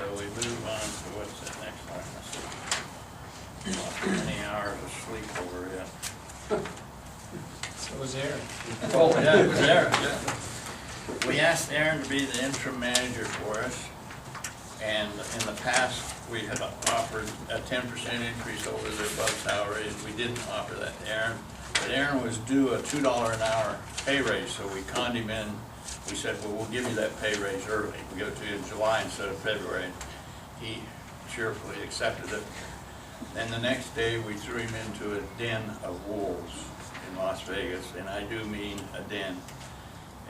So we move on to what's that next one? Lost many hours of sleep over it. So was Aaron. Oh, yeah, it was Aaron, yeah. We asked Aaron to be the interim manager for us, and in the past, we had offered a 10% increase over the above salary, and we didn't offer that to Aaron. But Aaron was due a $2 an hour pay raise, so we conned him in. We said, well, we'll give you that pay raise early. We'll give it to you in July instead of February. He cheerfully accepted it. Then the next day, we threw him into a den of wolves in Las Vegas, and I do mean a den.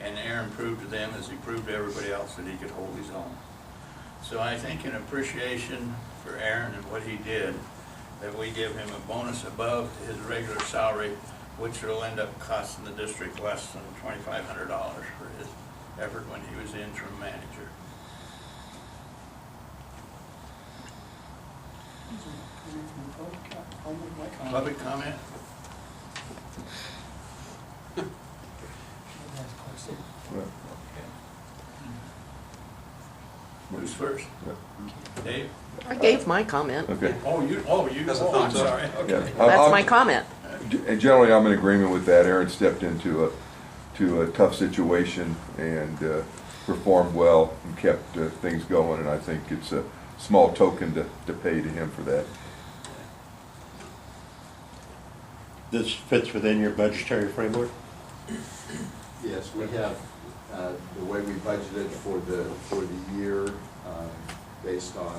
And Aaron proved to them, as he proved to everybody else, that he could hold his own. So I think in appreciation for Aaron and what he did, that we give him a bonus above his regular salary, which will end up costing the district less than $2,500 for his effort when he was the interim manager. Public comment? Who's first? Dave? I gave my comment. Okay. I'm sorry. Okay. Yeah. That's my comment. And generally, I'm in agreement with that. Aaron stepped into a tough situation and performed well and kept things going, and I think it's a small token to pay to him for that. This fits within your budgetary framework? Yes, we have the way we budgeted for the year based on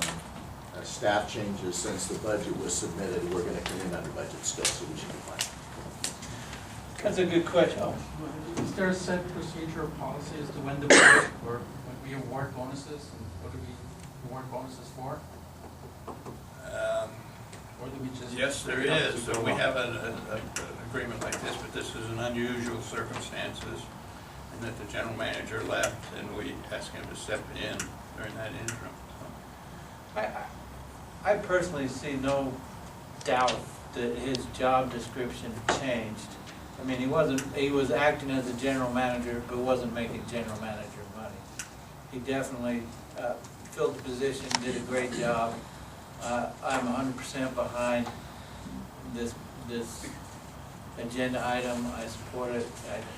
staff changes since the budget was submitted. We're going to come in under budget still, so we should be fine. That's a good question. Is there a set procedure or policy as to when the board, or when we award bonuses, and what do we award bonuses for? Or do we just? Yes, there is. So we have an agreement like this, but this is an unusual circumstances, and that the general manager left, and we asked him to step in during that interim. I personally see no doubt that his job description changed. I mean, he was acting as a general manager, but wasn't making general manager money. He definitely filled the position, did a great job. I'm 100% behind this agenda item. I support it.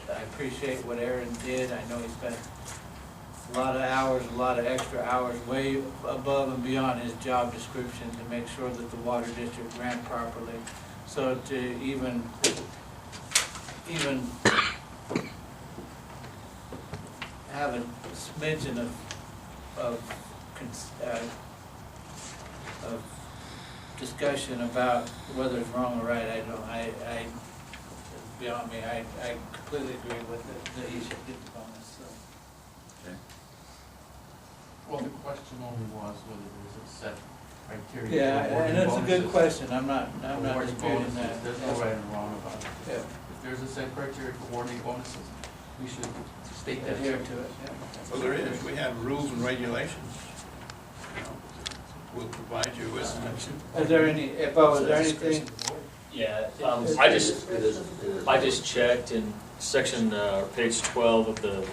I appreciate what Aaron did. I know he spent a lot of hours, a lot of extra hours, way above and beyond his job description to make sure that the water district ran properly. So to even have a smidgen of discussion about whether it's wrong or right, it's beyond me. I completely agree with it, that he should get the bonus. So. Okay. Well, the question only was whether there was a set criteria. Yeah, for awarding and it's a good bonuses. question. I'm not Awarding disputing bonuses, that. there's no right and wrong about it. Yeah. If there's a set criteria for awarding bonuses, we should state that. Adhere to it. Yeah. Well, there is. We have rules and regulations. You know, we'll provide you with. Is there any? Is there anything? Yeah, I just checked in section, page 12 of the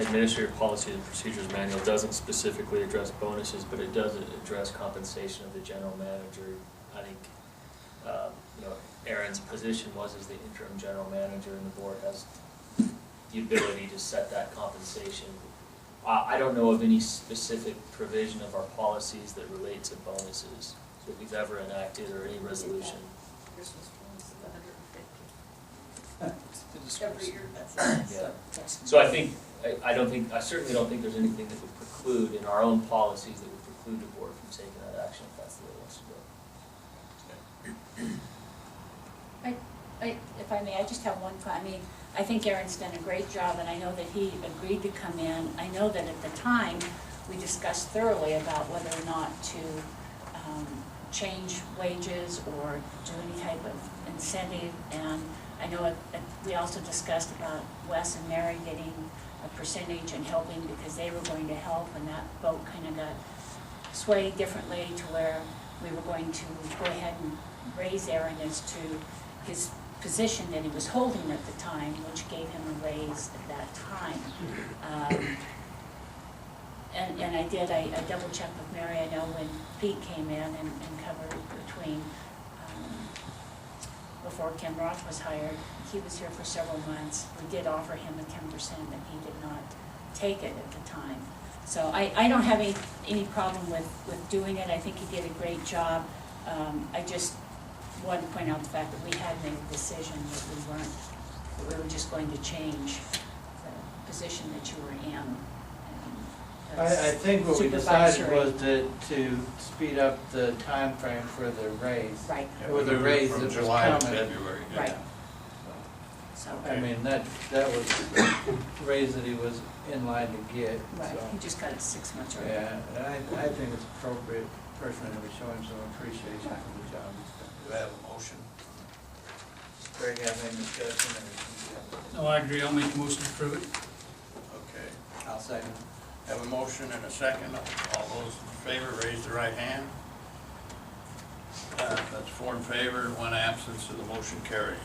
Administrative Policies and Procedures Manual doesn't specifically address bonuses, but it does address compensation of the general manager. I think, Aaron's position was as the interim general manager, and the board has the ability to set that compensation. I don't know of any specific provision of our policies that relate to bonuses that we've ever enacted or any resolution. Every year, that's it. Yeah. So I certainly don't think there's anything that would preclude in our own policies that would preclude the board from taking that action if that's the way it wants to go. If I may, I just have one comment. I mean, I think Aaron's done a great job, and I know that he agreed to come in. I know that at the time, we discussed thoroughly about whether or not to change wages or do any type of incentive, and I know we also discussed about Wes and Mary getting a percentage and helping because they were going to help, and that vote kind of got swayed differently to where we were going to go ahead and raise Aaron as to his position that he was holding at the time, which gave him a raise at that time. And I double checked with Mary, I know when Pete came in and covered between, before Ken Roth was hired, he was here for several months. We did offer him a 10%, and he did not take it at the time. So I don't have any problem with doing it. I think he did a great job. I just wanted to point out the fact that we had made a decision that we were just going to change the position that you were in. And I think what we decided supervisory- was to speed up the time frame for the raise. Right, Yeah, Or we the moved it raise from that was July to coming. February. yeah. right. So, I mean, that was the raise that he was in line to get, right, so. he just got it 6 months early. Yeah, and I think it's appropriate personally to show him some appreciation for the job he's done. Do I have a motion? Greg, have any discussion or? No, I agree, I'll make a motion to approve it. Okay. I'll second. Have a motion and a second. All those in favor, raise the right hand. That's 4 in favor, 1 absent, so the motion carries.